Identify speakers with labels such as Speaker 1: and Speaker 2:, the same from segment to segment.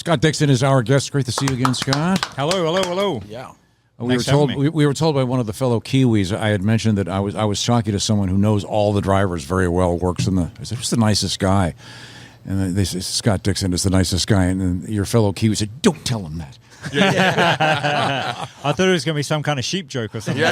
Speaker 1: Scott Dixon is our guest. Great to see you again, Scott.
Speaker 2: Hello.
Speaker 3: Yeah.
Speaker 1: We were told by one of the fellow Kiwis. I had mentioned that I was talking to someone who knows all the drivers very well. Works in the. I said, "Who's the nicest guy?" And they said, "Scott Dixon is the nicest guy." And then your fellow Kiwi said, "Don't tell him that."
Speaker 2: I thought it was going to be some kind of sheep joke or something.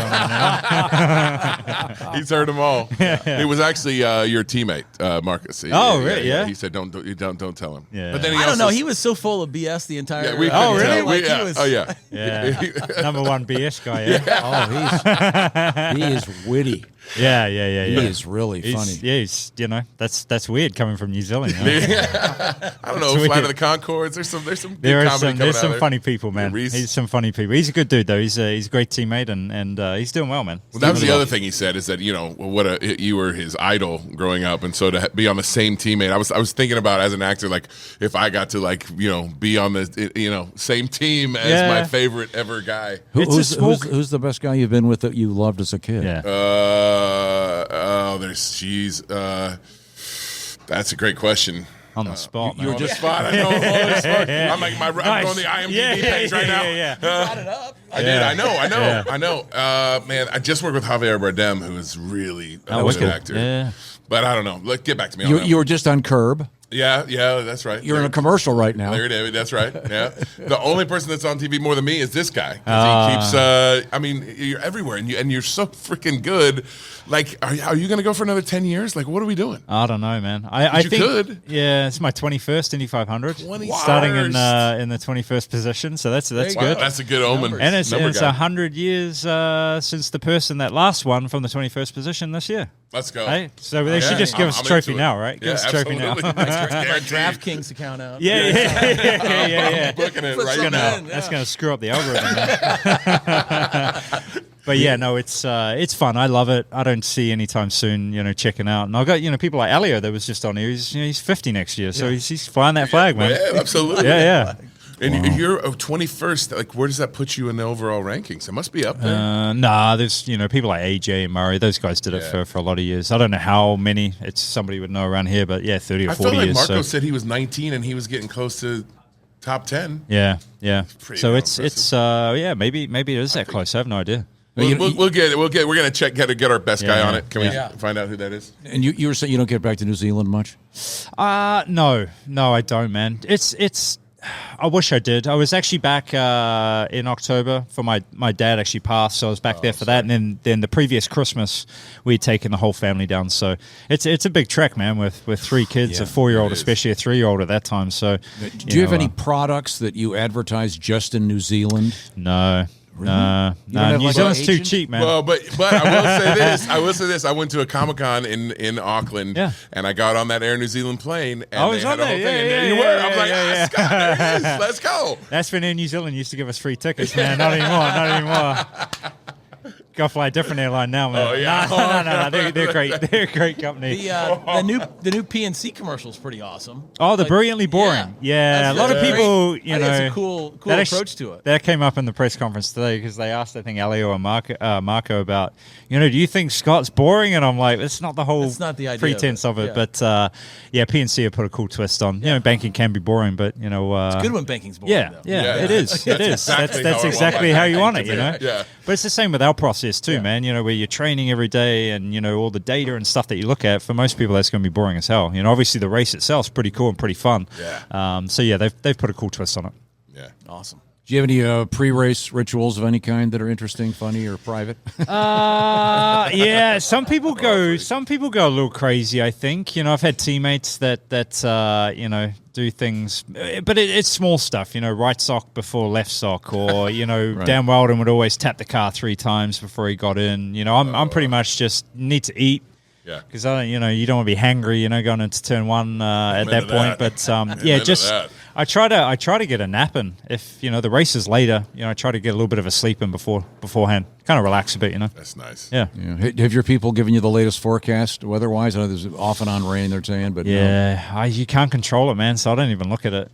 Speaker 4: He's heard them all. It was actually your teammate, Marcus.
Speaker 2: Really? Yeah.
Speaker 4: He said, "Don't tell him."
Speaker 2: Yeah.
Speaker 4: But then
Speaker 3: I don't know. He was so full of BS the entire.
Speaker 4: Yeah, we
Speaker 2: really? Number one BS guy. Yeah.
Speaker 1: He is witty.
Speaker 2: Yeah.
Speaker 1: He is really funny.
Speaker 2: He's that's weird coming from New Zealand.
Speaker 4: I don't know. Flight of the Conchords. There's some good comedy
Speaker 2: there's some
Speaker 4: there.
Speaker 2: funny people, man. He's some funny people. He's a good dude though. He's a great teammate and he's doing well, man.
Speaker 4: Well, that was the other thing he said is that you were his idol growing up, and so to be on the same teammate. I was thinking about as an actor, like if I got to be on the same team as my favorite ever guy.
Speaker 1: Who's the best guy you've been with that you loved as a kid?
Speaker 2: Yeah.
Speaker 4: That's a great question.
Speaker 2: On the spot,
Speaker 1: you were just
Speaker 4: spot. I know. I'm like I'm on the IMDb page right now.
Speaker 3: You brought it up.
Speaker 4: I did. I know. Man, I just worked with Javier Bardem, who is really a good actor.
Speaker 2: Yeah.
Speaker 4: But I don't know. Let's get back to me on that.
Speaker 1: You were just on Curb.
Speaker 4: Yeah, that's right.
Speaker 1: You're in a commercial right now.
Speaker 4: Larry David, that's right. Yeah. The only person that's on TV more than me is this guy. He keeps. You're everywhere, and you're so freaking good. Like, are you going to go for another 10 years? Like, what are we doing?
Speaker 2: I don't know, man. I think
Speaker 4: could.
Speaker 2: Yeah, it's my 21st Indy 500.
Speaker 4: Starting
Speaker 2: starting in the 21st position. So that's good.
Speaker 4: Wow, that's a good omen.
Speaker 2: And it's 100 years since the person that last won from the 21st position this year.
Speaker 4: Let's go.
Speaker 2: Hey, so they should just give us a trophy now, right?
Speaker 4: Give us a trophy now.
Speaker 3: DraftKings account out.
Speaker 2: Yeah.
Speaker 4: I'm booking it right
Speaker 2: now. That's going to screw up the algorithm. But yeah, no, it's fun. I love it. I don't see anytime soon, checking out. And I've got people like Elio that was just on here. He's 50 next year, so he's flying that flag, man.
Speaker 4: Yeah, absolutely.
Speaker 2: Yeah.
Speaker 4: And you're 21st. Like, where does that put you in the overall rankings? It must be up there.
Speaker 2: Nah, there's people like AJ and Murray. Those guys did it for a lot of years. I don't know how many. It's somebody would know around here, but 30 or 40 years.
Speaker 4: I feel like Marco said he was 19 and he was getting close to top 10.
Speaker 2: Yeah. So it's maybe it is that close. I have no idea.
Speaker 4: We'll get it. We're gonna get our best guy on it. Can we find out who that is?
Speaker 1: And you were saying you don't get back to New Zealand much?
Speaker 2: No, I don't, man. It's. I wish I did. I was actually back in October for my dad actually passed, so I was back there for that. And then the previous Christmas, we'd taken the whole family down. So it's a big trek, man, with 3 kids, a 4-year-old, especially a 3-year-old at that time. So,
Speaker 1: do you have any products that you advertise just in New Zealand?
Speaker 2: No. Really? No, New Zealand's too cheap, man.
Speaker 4: Well, but I will say this. I went to a Comic-Con in Auckland, and I got on that Air New Zealand plane, and they had a whole thing, and there you were. I was like, Scott, there he is. Let's go.
Speaker 2: That's when Air New Zealand used to give us free tickets, man. Not anymore. Go fly a different airline now, man.
Speaker 4: Oh, yeah.
Speaker 2: No. They're great. They're a great company.
Speaker 3: The new PNC commercial is pretty awesome.
Speaker 2: Oh, the Brilliantly Boring. Yeah, a lot of people,
Speaker 3: it's a cool approach to it.
Speaker 2: That came up in the press conference today because they asked, I think, Elio or Marco about, do you think Scott's boring? And I'm like, it's not the whole pretense of it. But PNC have put a cool twist on. Banking can be boring, but
Speaker 3: it's good when banking's boring.
Speaker 2: Yeah, it is. It is. That's exactly how you want it.
Speaker 4: Yeah.
Speaker 2: But it's the same with our process too, man. Where you're training every day and all the data and stuff that you look at. For most people, that's going to be boring as hell. Obviously the race itself is pretty cool and pretty fun.
Speaker 4: Yeah.
Speaker 2: They've put a cool twist on it.
Speaker 4: Yeah,
Speaker 3: awesome.
Speaker 1: Do you have any pre-race rituals of any kind that are interesting, funny, or private?
Speaker 2: Yeah, some people go a little crazy. I think I've had teammates that do things, but it's small stuff. Right sock before left sock, or right. Dan Weldon would always tap the car 3 times before he got in. I'm pretty much just need to eat.
Speaker 4: Yeah,
Speaker 2: because you don't want to be hangry, going into turn 1 at that point. But I try to get a nap in. If the race is later, I try to get a little bit of a sleep in beforehand. Kind of relax a bit,
Speaker 4: That's nice.
Speaker 2: Yeah.
Speaker 1: Have your people given you the latest forecast weather-wise? I know there's off and on rain, they're saying, but
Speaker 2: you can't control it, man. So I don't even look at it.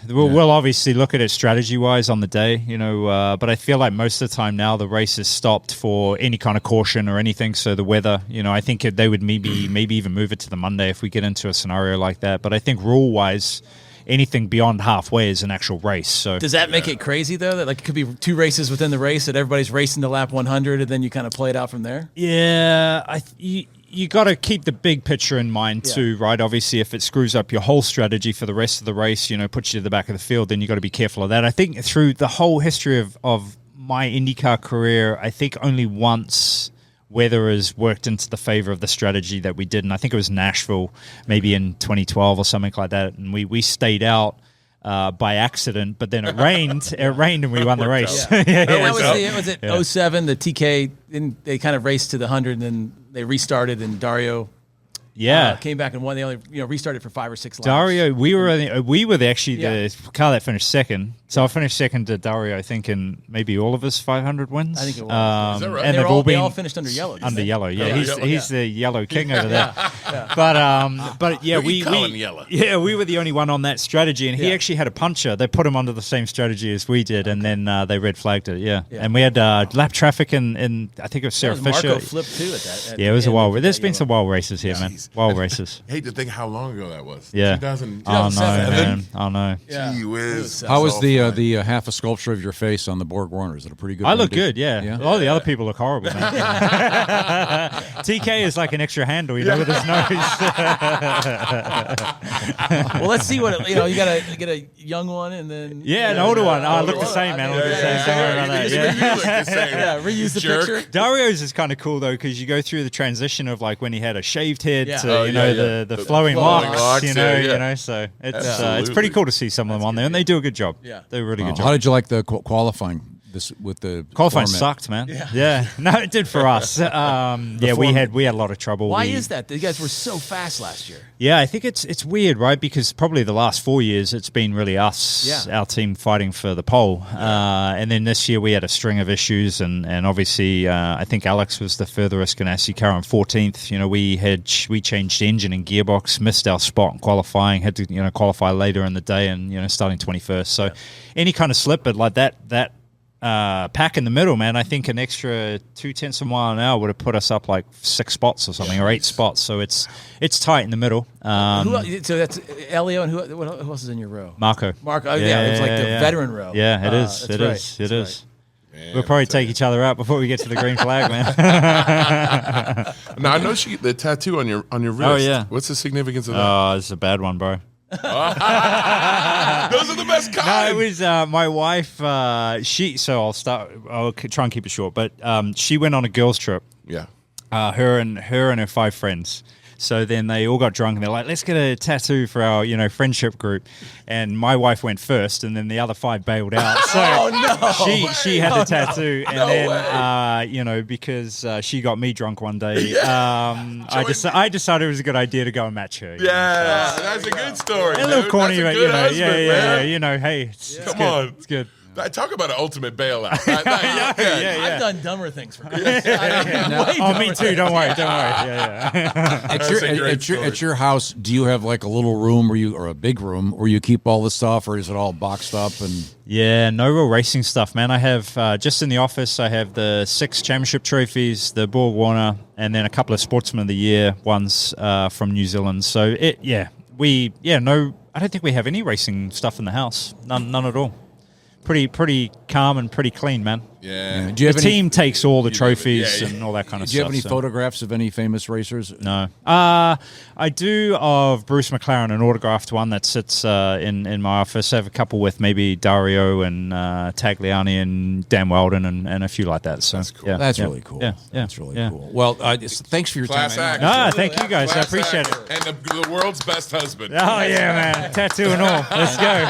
Speaker 2: We'll obviously look at it strategy-wise on the day, but I feel like most of the time now the race is stopped for any kind of caution or anything. So the weather, I think they would maybe even move it to the Monday if we get into a scenario like that. But I think rule-wise, anything beyond halfway is an actual race. So
Speaker 3: does that make it crazy though? That like it could be 2 races within the race that everybody's racing to lap 100, and then you kind of play it out from there.
Speaker 2: Yeah, you got to keep the big picture in mind too, right? Obviously, if it screws up your whole strategy for the rest of the race, puts you to the back of the field, then you got to be careful of that. I think through the whole history of my IndyCar career, I think only once weather has worked into the favor of the strategy that we did, and I think it was Nashville, maybe in 2012 or something like that, and we stayed out by accident, but then it rained. It rained, and we won the race.
Speaker 3: Was it 07? The TK, they kind of raced to the 100, and then they restarted, and Dario came back and won. They only restarted for 5 or 6 laps.
Speaker 2: Dario, we were the car that finished second. So I finished second to Dario, I think, in maybe all of his 500 wins.
Speaker 3: I think it was.
Speaker 4: Is that right?
Speaker 2: And
Speaker 3: they all finished under yellow.
Speaker 2: Under yellow, yeah. He's the yellow king over there. But we were the only one on that strategy, and he actually had a puncher. They put him under the same strategy as we did, and then they red flagged it. Yeah. And we had lap traffic in I think it was Sarah Fisher.
Speaker 3: Marco flipped too at that.
Speaker 2: It was a wild. There's been some wild races here, man. Wild races.
Speaker 4: I hate to think how long ago that was.
Speaker 2: Yeah.
Speaker 4: 2007.
Speaker 2: Oh no, man. Oh no.
Speaker 4: Gee whiz.
Speaker 1: How was the half a sculpture of your face on the Borg Warner? Is it a pretty good?
Speaker 2: I look good, yeah. All the other people look horrible. TK is like an extra handle, with his nose.
Speaker 3: Well, let's see what you got to get a young one and then
Speaker 2: an older one. I look the same, man. I look the same. Don't worry about that.
Speaker 3: Reuse the picture.
Speaker 2: Dario's is kind of cool though, because you go through the transition of like when he had a shaved head to the flowing locks. So it's pretty cool to see some of them on there, and they do a good job. Yeah, they do a really good job.
Speaker 1: How did you like the qualifying? With the
Speaker 2: qualifying
Speaker 1: format?
Speaker 2: Sucked, man. Yeah. No, it did for us. We had a lot of trouble.
Speaker 3: Why is that? You guys were so fast last year.
Speaker 2: Yeah, I think it's weird, right? Because probably the last 4 years it's been really us, our team, fighting for the pole. And then this year we had a string of issues, and obviously I think Alex was the furthest Ganassi car on 14th. We changed engine and gearbox, missed our spot in qualifying, had to qualify later in the day, and starting 21st. So any kind of slip, but like that pack in the middle, man, I think an extra 0.2 of a mile an hour would have put us up like 6 spots or something, or 8 spots. So it's tight in the middle.
Speaker 3: So that's Elio, and who else is in your row?
Speaker 2: Marco.
Speaker 3: It was like the veteran row.
Speaker 2: Yeah, it is. It is. Man, we'll probably take each other out before we get to the green flag, man.
Speaker 4: Now I know the tattoo on your wrist.
Speaker 2: Oh yeah.
Speaker 4: What's the significance of that?
Speaker 2: Oh, it's a bad one, bro.
Speaker 4: Those are the best kind.
Speaker 2: No, it was my wife. I'll try and keep it short, but she went on a girls' trip.
Speaker 4: Yeah.
Speaker 2: Her and her 5 friends. So then they all got drunk and they're like, let's get a tattoo for our, friendship group. And my wife went first, and then the other 5 bailed out. So she had the tattoo, and then because she got me drunk one day, I decided it was a good idea to go and match her.
Speaker 4: Yeah, that's a good story.
Speaker 2: A little corny, but hey,
Speaker 3: it's
Speaker 2: good.
Speaker 4: Talk about an ultimate bailout.
Speaker 3: I've done dumber things for Christmas.
Speaker 2: Me too. Don't worry.
Speaker 1: At your house, do you have like a little room or a big room where you keep all the stuff, or is it all boxed up? And
Speaker 2: no real racing stuff, man. I have just in the office, I have the 6 championship trophies, the Borg Warner, and then a couple of Sportsman of the Year ones from New Zealand. So I don't think we have any racing stuff in the house. None at all. Pretty calm and pretty clean, man.
Speaker 4: Yeah.
Speaker 1: Do you have
Speaker 2: team takes all the trophies and all that kind of stuff.
Speaker 1: Do you have any photographs of any famous racers?
Speaker 2: No. I do of Bruce McLaren, an autographed one that sits in my office. I have a couple with maybe Dario and Tagliani and Dan Weldon and a few like that. So
Speaker 4: that's cool.
Speaker 2: Yeah,
Speaker 1: that's really cool.
Speaker 2: Yeah,
Speaker 1: that's really cool. Well, thanks for your
Speaker 4: Class
Speaker 1: time.
Speaker 4: act.
Speaker 2: Thank you guys. I appreciate it.
Speaker 4: And the world's best husband.
Speaker 2: Oh yeah, man. Tattoo and all. Let's go.